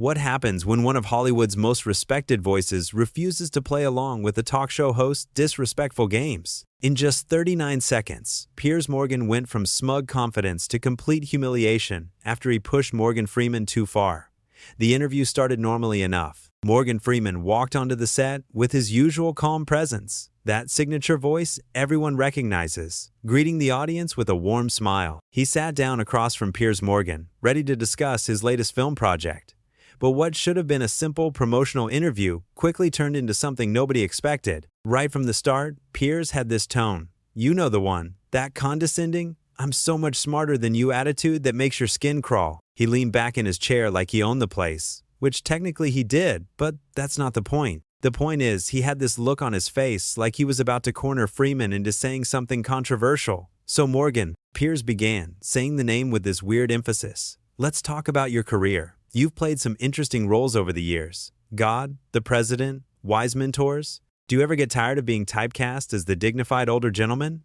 What happens when one of Hollywood's most respected voices refuses to play along with the talk show host's disrespectful games? In just 39 seconds, Piers Morgan went from smug confidence to complete humiliation after he pushed Morgan Freeman too far. The interview started normally enough. Morgan Freeman walked onto the set with his usual calm presence, that signature voice everyone recognizes, greeting the audience with a warm smile. He sat down across from Piers Morgan, ready to discuss his latest film project. But what should have been a simple promotional interview quickly turned into something nobody expected. Right from the start, Piers had this tone. You know the one. That condescending, "I'm so much smarter than you" attitude that makes your skin crawl. He leaned back in his chair like he owned the place, which technically he did, but that's not the point. The point is, he had this look on his face like he was about to corner Freeman into saying something controversial. "So Morgan," Piers began, saying the name with this weird emphasis, "let's talk about your career. You've played some interesting roles over the years. God, the president, wise mentors. Do you ever get tired of being typecast as the dignified older gentleman?"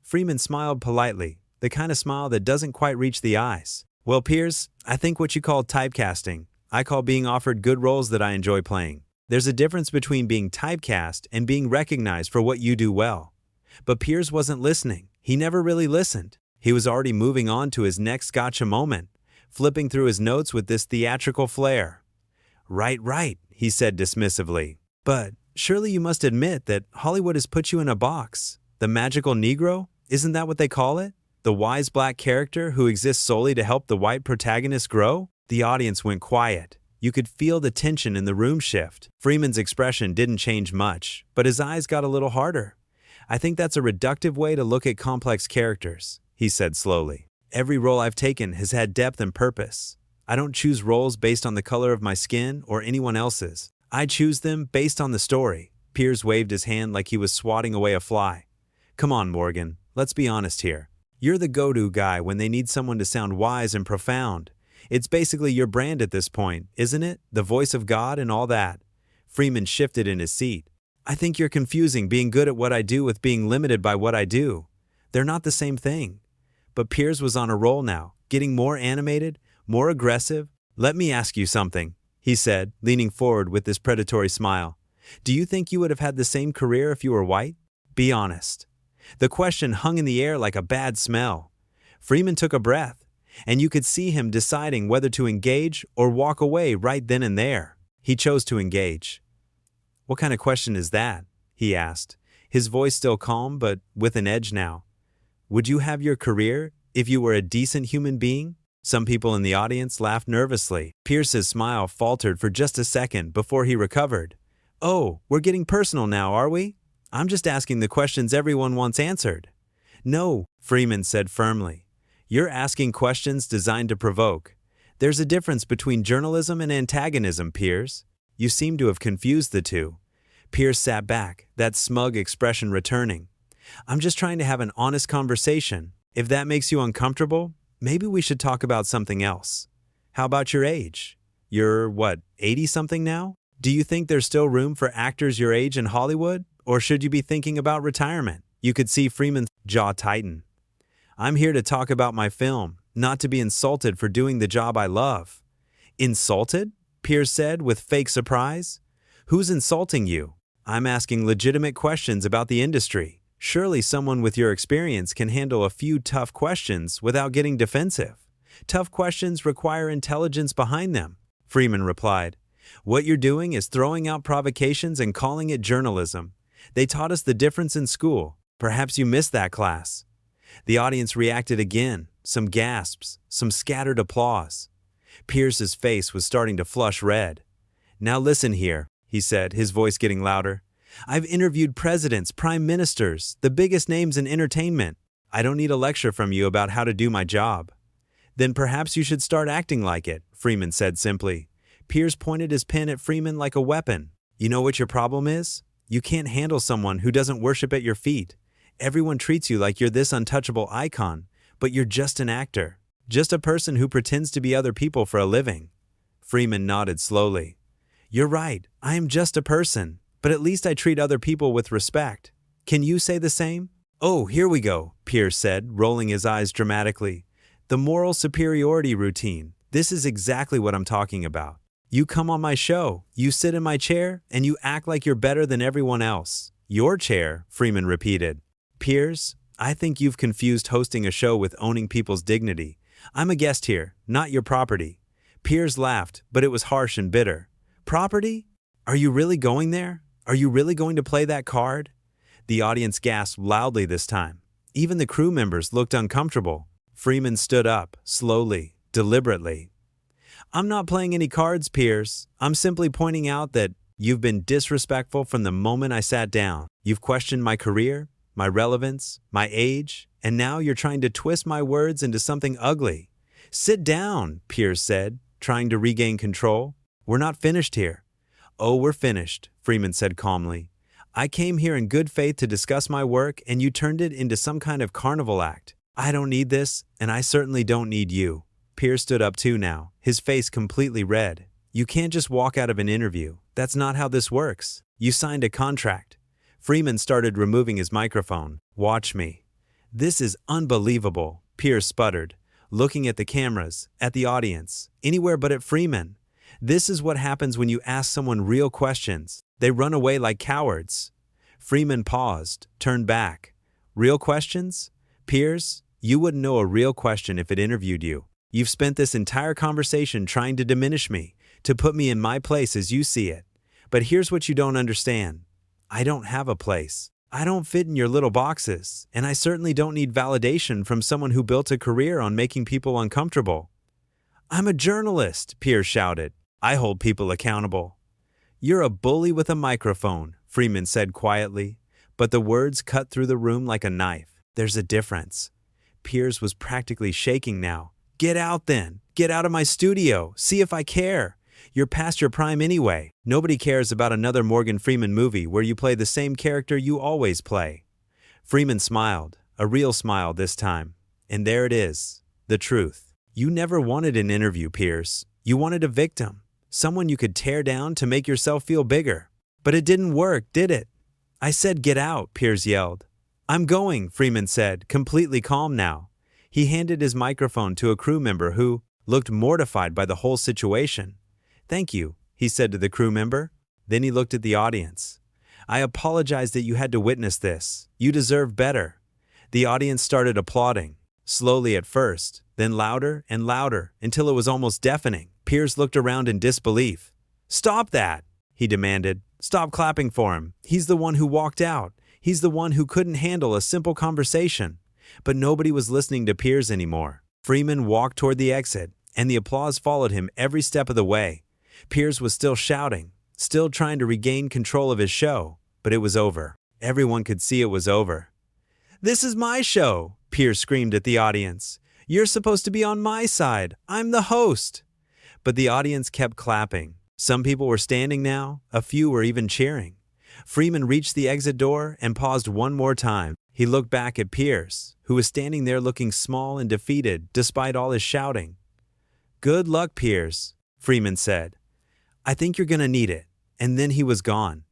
Freeman smiled politely, the kind of smile that doesn't quite reach the eyes. "Well, Piers, I think what you call typecasting, I call being offered good roles that I enjoy playing. There's a difference between being typecast and being recognized for what you do well." But Piers wasn't listening. He never really listened. He was already moving on to his next gotcha moment, flipping through his notes with this theatrical flair. Right, he said dismissively. "But surely you must admit that Hollywood has put you in a box. The magical Negro? Isn't that what they call it? The wise black character who exists solely to help the white protagonist grow?" The audience went quiet. You could feel the tension in the room shift. Freeman's expression didn't change much, but his eyes got a little harder. "I think that's a reductive way to look at complex characters," he said slowly. "Every role I've taken has had depth and purpose. I don't choose roles based on the color of my skin or anyone else's. I choose them based on the story." Piers waved his hand like he was swatting away a fly. "Come on, Morgan, let's be honest here. You're the go-to guy when they need someone to sound wise and profound. It's basically your brand at this point, isn't it? The voice of God and all that." Freeman shifted in his seat. "I think you're confusing being good at what I do with being limited by what I do. They're not the same thing." But Piers was on a roll now, getting more animated, more aggressive. "Let me ask you something," he said, leaning forward with this predatory smile. "Do you think you would have had the same career if you were white? Be honest." The question hung in the air like a bad smell. Freeman took a breath, and you could see him deciding whether to engage or walk away right then and there. He chose to engage. "What kind of question is that?" he asked, his voice still calm but with an edge now. "Would you have your career if you were a decent human being?" Some people in the audience laughed nervously. Pierce's smile faltered for just a second before he recovered. "Oh, we're getting personal now, are we? I'm just asking the questions everyone wants answered." "No," Freeman said firmly. "You're asking questions designed to provoke. There's a difference between journalism and antagonism, Piers. You seem to have confused the two." Piers sat back, that smug expression returning. "I'm just trying to have an honest conversation. If that makes you uncomfortable, maybe we should talk about something else. How about your age? You're, 80-something now? Do you think there's still room for actors your age in Hollywood? Or should you be thinking about retirement?" You could see Freeman's jaw tighten. "I'm here to talk about my film, not to be insulted for doing the job I love." "Insulted?" Piers said with fake surprise. "Who's insulting you? I'm asking legitimate questions about the industry. Surely someone with your experience can handle a few tough questions without getting defensive. Tough questions require intelligence behind them," Freeman replied. "What you're doing is throwing out provocations and calling it journalism. They taught us the difference in school. Perhaps you missed that class." The audience reacted again, some gasps, some scattered applause. Pierce's face was starting to flush red. "Now listen here," he said, his voice getting louder. "I've interviewed presidents, prime ministers, the biggest names in entertainment. I don't need a lecture from you about how to do my job." "Then perhaps you should start acting like it," Freeman said simply. Piers pointed his pen at Freeman like a weapon. "You know what your problem is? You can't handle someone who doesn't worship at your feet. Everyone treats you like you're this untouchable icon, but you're just an actor. Just a person who pretends to be other people for a living." Freeman nodded slowly. "You're right, I am just a person, but at least I treat other people with respect. Can you say the same?" "Oh, here we go," Piers said, rolling his eyes dramatically. "The moral superiority routine. This is exactly what I'm talking about. You come on my show, you sit in my chair, and you act like you're better than everyone else. Your chair, Freeman repeated. Piers, I think you've confused hosting a show with owning people's dignity. I'm a guest here, not your property. Piers laughed, but it was harsh and bitter. Property? Are you really going there? Are you really going to play that card? The audience gasped loudly this time. Even the crew members looked uncomfortable. Freeman stood up, slowly, deliberately. I'm not playing any cards, Piers. I'm simply pointing out that you've been disrespectful from the moment I sat down. You've questioned my career, my relevance, my age, and now you're trying to twist my words into something ugly. Sit down, Piers said, trying to regain control. We're not finished here. Oh, we're finished, Freeman said calmly. I came here in good faith to discuss my work, and you turned it into some kind of carnival act. I don't need this, and I certainly don't need you. Piers stood up too now, his face completely red. You can't just walk out of an interview. That's not how this works. You signed a contract. Freeman started removing his microphone. Watch me. This is unbelievable, Piers sputtered, looking at the cameras, at the audience, anywhere but at Freeman. This is what happens when you ask someone real questions. They run away like cowards. Freeman paused, turned back. Real questions? Piers, you wouldn't know a real question if it interviewed you. You've spent this entire conversation trying to diminish me, to put me in my place as you see it. But here's what you don't understand. I don't have a place. I don't fit in your little boxes, and I certainly don't need validation from someone who built a career on making people uncomfortable. I'm a journalist, Piers shouted. I hold people accountable. You're a bully with a microphone, Freeman said quietly, but the words cut through the room like a knife. There's a difference. Piers was practically shaking now. Get out then. Get out of my studio. See if I care. You're past your prime anyway. Nobody cares about another Morgan Freeman movie where you play the same character you always play. Freeman smiled, a real smile this time. And there it is, the truth. You never wanted an interview, Piers. You wanted a victim, someone you could tear down to make yourself feel bigger. But it didn't work, did it? I said get out, Piers yelled. I'm going, Freeman said, completely calm now. He handed his microphone to a crew member who looked mortified by the whole situation. Thank you, he said to the crew member. Then he looked at the audience. I apologize that you had to witness this. You deserve better. The audience started applauding, slowly at first, then louder and louder until it was almost deafening. Piers looked around in disbelief. Stop that, he demanded. Stop clapping for him. He's the one who walked out. He's the one who couldn't handle a simple conversation. But nobody was listening to Piers anymore. Freeman walked toward the exit, and the applause followed him every step of the way. Piers was still shouting, still trying to regain control of his show, but it was over. Everyone could see it was over. This is my show, Piers screamed at the audience. You're supposed to be on my side. I'm the host. But the audience kept clapping. Some people were standing now, a few were even cheering. Freeman reached the exit door and paused one more time. He looked back at Piers, who was standing there looking small and defeated despite all his shouting. Good luck, Piers, Freeman said. I think you're going to need it. And then he was gone.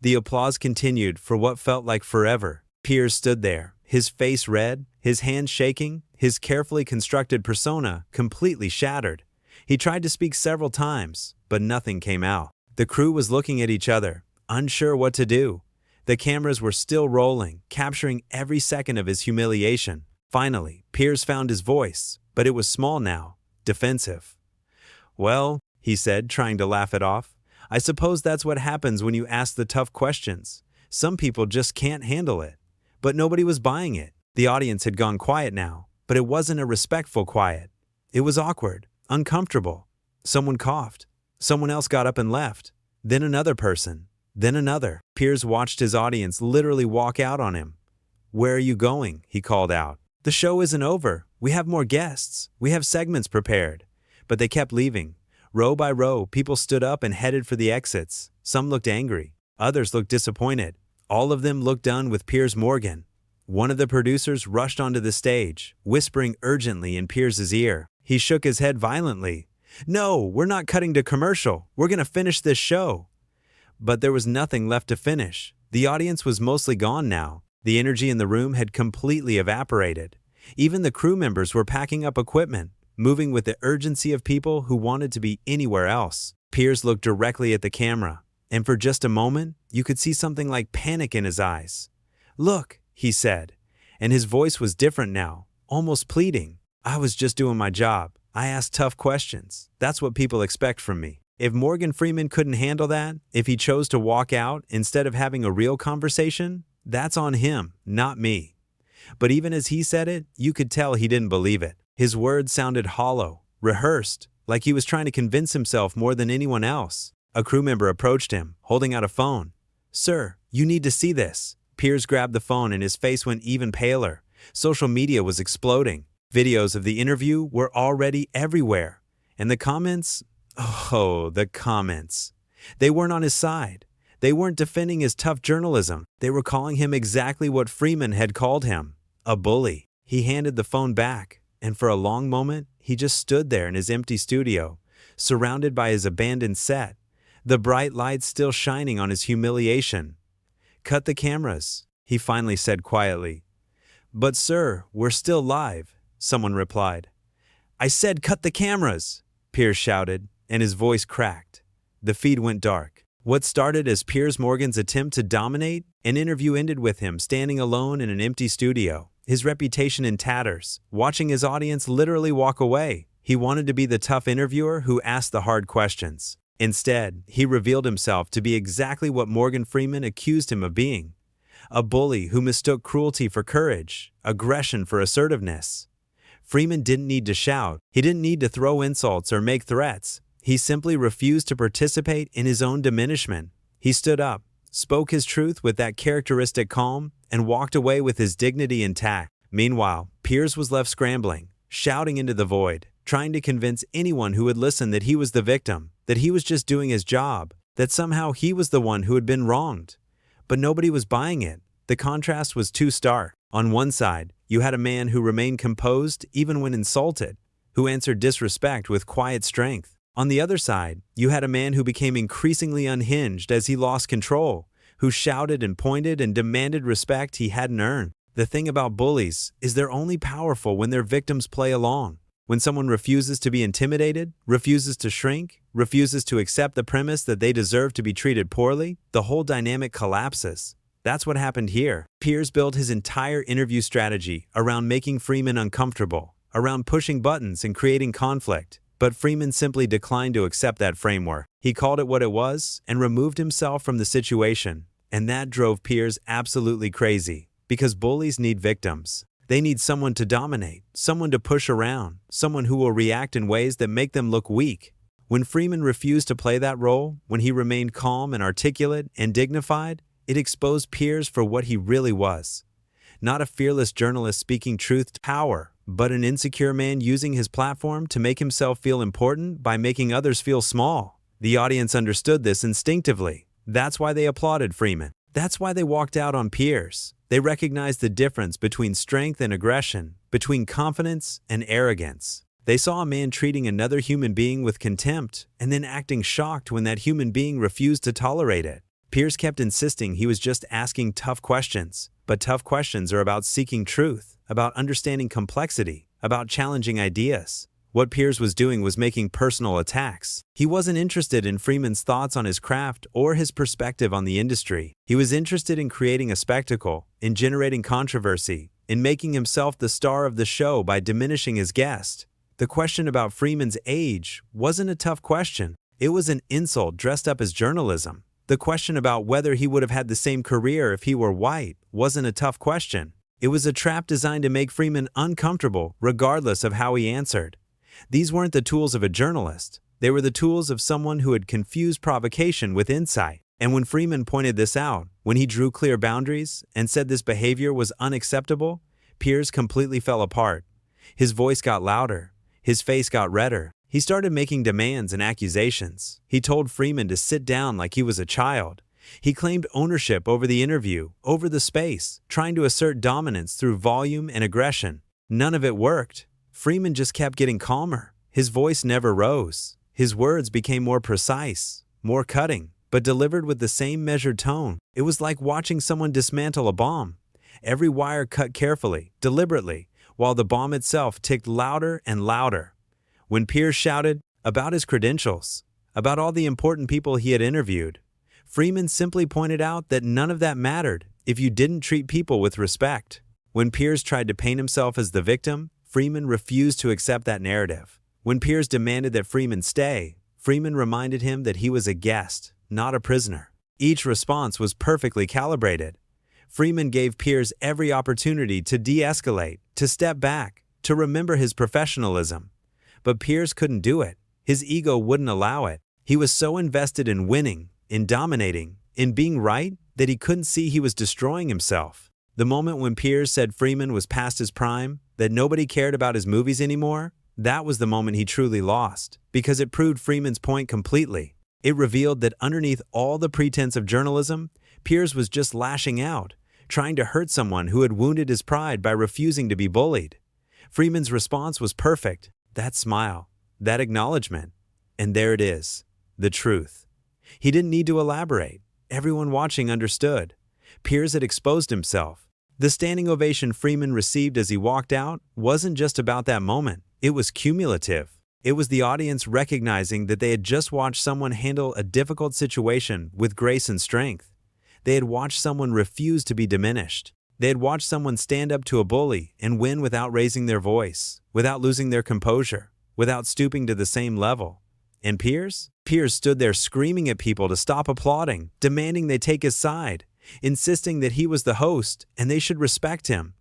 The applause continued for what felt like forever. Piers stood there, his face red, his hands shaking, his carefully constructed persona completely shattered. He tried to speak several times, but nothing came out. The crew was looking at each other, unsure what to do. The cameras were still rolling, capturing every second of his humiliation. Finally, Piers found his voice, but it was small now, defensive. Well, he said, trying to laugh it off, I suppose that's what happens when you ask the tough questions. Some people just can't handle it. But nobody was buying it. The audience had gone quiet now, but it wasn't a respectful quiet. It was awkward, uncomfortable. Someone coughed. Someone else got up and left. Then another person. Then another. Piers watched his audience literally walk out on him. Where are you going? He called out. The show isn't over. We have more guests. We have segments prepared. But they kept leaving. Row by row, people stood up and headed for the exits. Some looked angry. Others looked disappointed. All of them looked done with Piers Morgan. One of the producers rushed onto the stage, whispering urgently in Piers's ear. He shook his head violently. No, we're not cutting to commercial. We're going to finish this show. But there was nothing left to finish. The audience was mostly gone now. The energy in the room had completely evaporated. Even the crew members were packing up equipment, moving with the urgency of people who wanted to be anywhere else. Piers looked directly at the camera, and for just a moment, you could see something like panic in his eyes. "Look," he said, and his voice was different now, almost pleading. "I was just doing my job. I asked tough questions. That's what people expect from me." If Morgan Freeman couldn't handle that, if he chose to walk out instead of having a real conversation, that's on him, not me. But even as he said it, you could tell he didn't believe it. His words sounded hollow, rehearsed, like he was trying to convince himself more than anyone else. A crew member approached him, holding out a phone. "Sir, you need to see this." Piers grabbed the phone and his face went even paler. Social media was exploding. Videos of the interview were already everywhere. And the comments? Oh, the comments. They weren't on his side. They weren't defending his tough journalism. They were calling him exactly what Freeman had called him, a bully. He handed the phone back, and for a long moment, he just stood there in his empty studio, surrounded by his abandoned set, the bright lights still shining on his humiliation. "Cut the cameras," he finally said quietly. "But sir, we're still live," someone replied. "I said cut the cameras," Piers shouted, and his voice cracked. The feed went dark. What started as Piers Morgan's attempt to dominate, an interview ended with him standing alone in an empty studio, his reputation in tatters, watching his audience literally walk away. He wanted to be the tough interviewer who asked the hard questions. Instead, he revealed himself to be exactly what Morgan Freeman accused him of being, a bully who mistook cruelty for courage, aggression for assertiveness. Freeman didn't need to shout. He didn't need to throw insults or make threats. He simply refused to participate in his own diminishment. He stood up, spoke his truth with that characteristic calm, and walked away with his dignity intact. Meanwhile, Piers was left scrambling, shouting into the void, trying to convince anyone who would listen that he was the victim, that he was just doing his job, that somehow he was the one who had been wronged. But nobody was buying it. The contrast was too stark. On one side, you had a man who remained composed even when insulted, who answered disrespect with quiet strength. On the other side, you had a man who became increasingly unhinged as he lost control, who shouted and pointed and demanded respect he hadn't earned. The thing about bullies is they're only powerful when their victims play along. When someone refuses to be intimidated, refuses to shrink, refuses to accept the premise that they deserve to be treated poorly, the whole dynamic collapses. That's what happened here. Piers built his entire interview strategy around making Freeman uncomfortable, around pushing buttons and creating conflict. But Freeman simply declined to accept that framework. He called it what it was and removed himself from the situation. And that drove Piers absolutely crazy, because bullies need victims. They need someone to dominate, someone to push around, someone who will react in ways that make them look weak. When Freeman refused to play that role, when he remained calm and articulate and dignified, it exposed Piers for what he really was. Not a fearless journalist speaking truth to power, but an insecure man using his platform to make himself feel important by making others feel small. The audience understood this instinctively. That's why they applauded Freeman. That's why they walked out on Piers. They recognized the difference between strength and aggression, between confidence and arrogance. They saw a man treating another human being with contempt and then acting shocked when that human being refused to tolerate it. Piers kept insisting he was just asking tough questions, but tough questions are about seeking truth, about understanding complexity, about challenging ideas. What Piers was doing was making personal attacks. He wasn't interested in Freeman's thoughts on his craft or his perspective on the industry. He was interested in creating a spectacle, in generating controversy, in making himself the star of the show by diminishing his guest. The question about Freeman's age wasn't a tough question. It was an insult dressed up as journalism. The question about whether he would have had the same career if he were white wasn't a tough question. It was a trap designed to make Freeman uncomfortable regardless of how he answered. These weren't the tools of a journalist. They were the tools of someone who had confused provocation with insight. And when Freeman pointed this out, when he drew clear boundaries and said this behavior was unacceptable, Piers completely fell apart. His voice got louder. His face got redder. He started making demands and accusations. He told Freeman to sit down like he was a child. He claimed ownership over the interview, over the space, trying to assert dominance through volume and aggression. None of it worked. Freeman just kept getting calmer. His voice never rose. His words became more precise, more cutting, but delivered with the same measured tone. It was like watching someone dismantle a bomb. Every wire cut carefully, deliberately, while the bomb itself ticked louder and louder. When Piers shouted about his credentials, about all the important people he had interviewed. Freeman simply pointed out that none of that mattered if you didn't treat people with respect. When Piers tried to paint himself as the victim, Freeman refused to accept that narrative. When Piers demanded that Freeman stay, Freeman reminded him that he was a guest, not a prisoner. Each response was perfectly calibrated. Freeman gave Piers every opportunity to de-escalate, to step back, to remember his professionalism. But Piers couldn't do it. His ego wouldn't allow it. He was so invested in winning, in dominating, in being right, that he couldn't see he was destroying himself. The moment when Piers said Freeman was past his prime, that nobody cared about his movies anymore, that was the moment he truly lost, because it proved Freeman's point completely. It revealed that underneath all the pretense of journalism, Piers was just lashing out, trying to hurt someone who had wounded his pride by refusing to be bullied. Freeman's response was perfect. That smile, that acknowledgement. And there it is, the truth. He didn't need to elaborate. Everyone watching understood. Piers had exposed himself. The standing ovation Freeman received as he walked out wasn't just about that moment. It was cumulative. It was the audience recognizing that they had just watched someone handle a difficult situation with grace and strength. They had watched someone refuse to be diminished. They had watched someone stand up to a bully and win without raising their voice, without losing their composure, without stooping to the same level. And Piers? Piers stood there screaming at people to stop applauding, demanding they take his side, insisting that he was the host and they should respect him.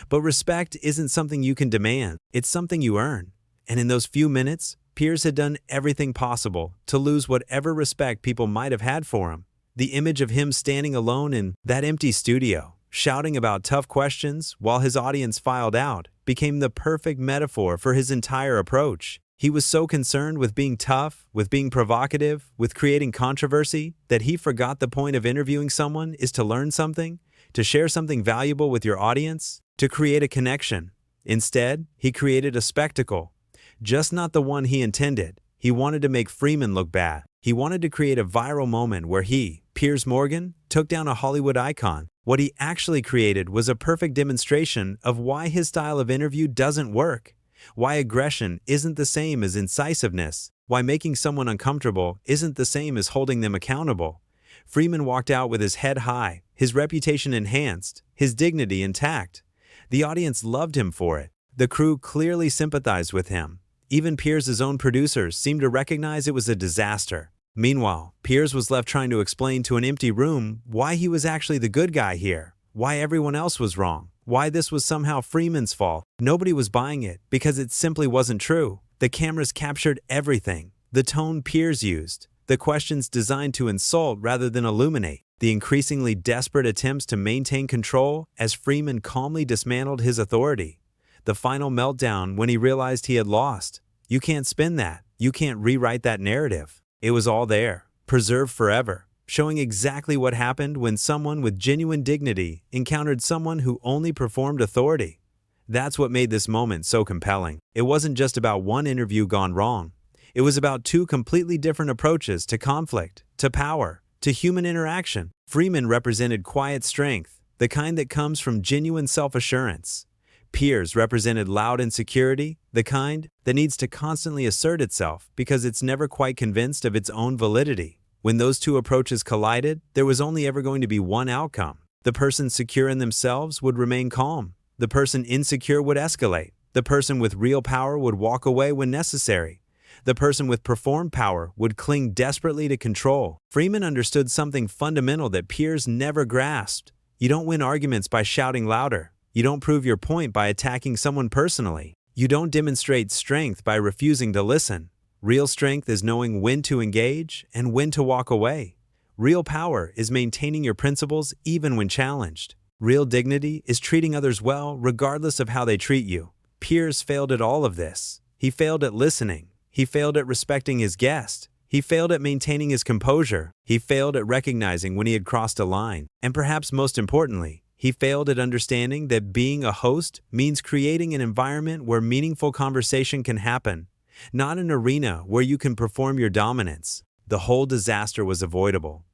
But respect isn't something you can demand, it's something you earn. And in those few minutes, Piers had done everything possible to lose whatever respect people might have had for him. The image of him standing alone in that empty studio, shouting about tough questions while his audience filed out, became the perfect metaphor for his entire approach. He was so concerned with being tough, with being provocative, with creating controversy, that he forgot the point of interviewing someone is to learn something, to share something valuable with your audience, to create a connection. Instead, he created a spectacle. Just not the one he intended. He wanted to make Freeman look bad. He wanted to create a viral moment where he, Piers Morgan, took down a Hollywood icon. What he actually created was a perfect demonstration of why his style of interview doesn't work, why aggression isn't the same as incisiveness, why making someone uncomfortable isn't the same as holding them accountable. Freeman walked out with his head high, his reputation enhanced, his dignity intact. The audience loved him for it. The crew clearly sympathized with him. Even Piers' own producers seemed to recognize it was a disaster. Meanwhile, Piers was left trying to explain to an empty room why he was actually the good guy here, why everyone else was wrong, why this was somehow Freeman's fault. Nobody was buying it because it simply wasn't true. The cameras captured everything. The tone Piers used, the questions designed to insult rather than illuminate, the increasingly desperate attempts to maintain control as Freeman calmly dismantled his authority. The final meltdown when he realized he had lost. You can't spin that. You can't rewrite that narrative. It was all there, preserved forever, showing exactly what happened when someone with genuine dignity encountered someone who only performed authority. That's what made this moment so compelling. It wasn't just about one interview gone wrong. It was about two completely different approaches to conflict, to power, to human interaction. Freeman represented quiet strength, the kind that comes from genuine self-assurance. Piers represented loud insecurity, the kind that needs to constantly assert itself because it's never quite convinced of its own validity. When those two approaches collided, there was only ever going to be one outcome. The person secure in themselves would remain calm. The person insecure would escalate. The person with real power would walk away when necessary. The person with performed power would cling desperately to control. Freeman understood something fundamental that Piers never grasped. You don't win arguments by shouting louder. You don't prove your point by attacking someone personally. You don't demonstrate strength by refusing to listen. Real strength is knowing when to engage and when to walk away. Real power is maintaining your principles even when challenged. Real dignity is treating others well regardless of how they treat you. Piers failed at all of this. He failed at listening. He failed at respecting his guest. He failed at maintaining his composure. He failed at recognizing when he had crossed a line. And perhaps most importantly, he failed at understanding that being a host means creating an environment where meaningful conversation can happen, not an arena where you can perform your dominance. The whole disaster was avoidable.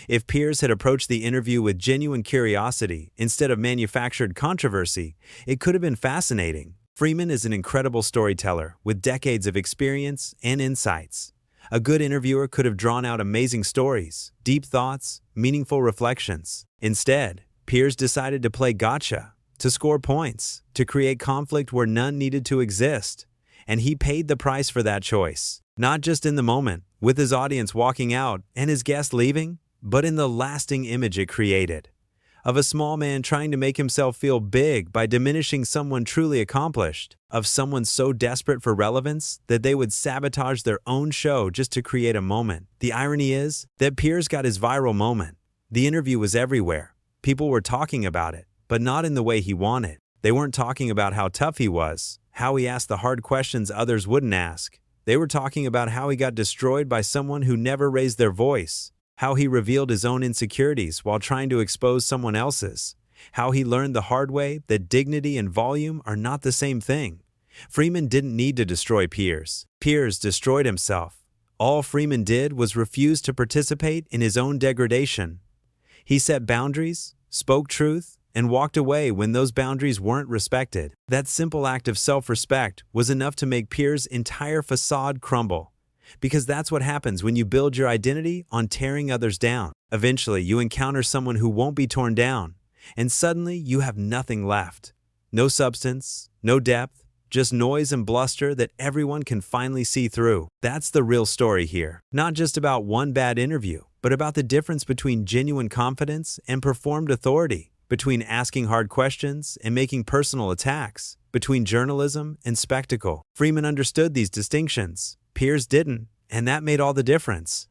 If Piers had approached the interview with genuine curiosity instead of manufactured controversy, it could have been fascinating. Freeman is an incredible storyteller with decades of experience and insights. A good interviewer could have drawn out amazing stories, deep thoughts, meaningful reflections. Instead, Piers decided to play gotcha, to score points, to create conflict where none needed to exist. And he paid the price for that choice. Not just in the moment, with his audience walking out and his guest leaving, but in the lasting image it created. Of a small man trying to make himself feel big by diminishing someone truly accomplished, of someone so desperate for relevance that they would sabotage their own show just to create a moment. The irony is that Piers got his viral moment. The interview was everywhere. People were talking about it, but not in the way he wanted. They weren't talking about how tough he was, how he asked the hard questions others wouldn't ask. They were talking about how he got destroyed by someone who never raised their voice, how he revealed his own insecurities while trying to expose someone else's, how he learned the hard way that dignity and volume are not the same thing. Freeman didn't need to destroy Piers. Piers destroyed himself. All Freeman did was refuse to participate in his own degradation. He set boundaries, spoke truth, and walked away when those boundaries weren't respected. That simple act of self-respect was enough to make Piers' entire facade crumble. Because that's what happens when you build your identity on tearing others down. Eventually, you encounter someone who won't be torn down, and suddenly you have nothing left. No substance, no depth, just noise and bluster that everyone can finally see through. That's the real story here. Not just about one bad interview, but about the difference between genuine confidence and performed authority, between asking hard questions and making personal attacks, between journalism and spectacle. Freeman understood these distinctions. Piers didn't, and that made all the difference.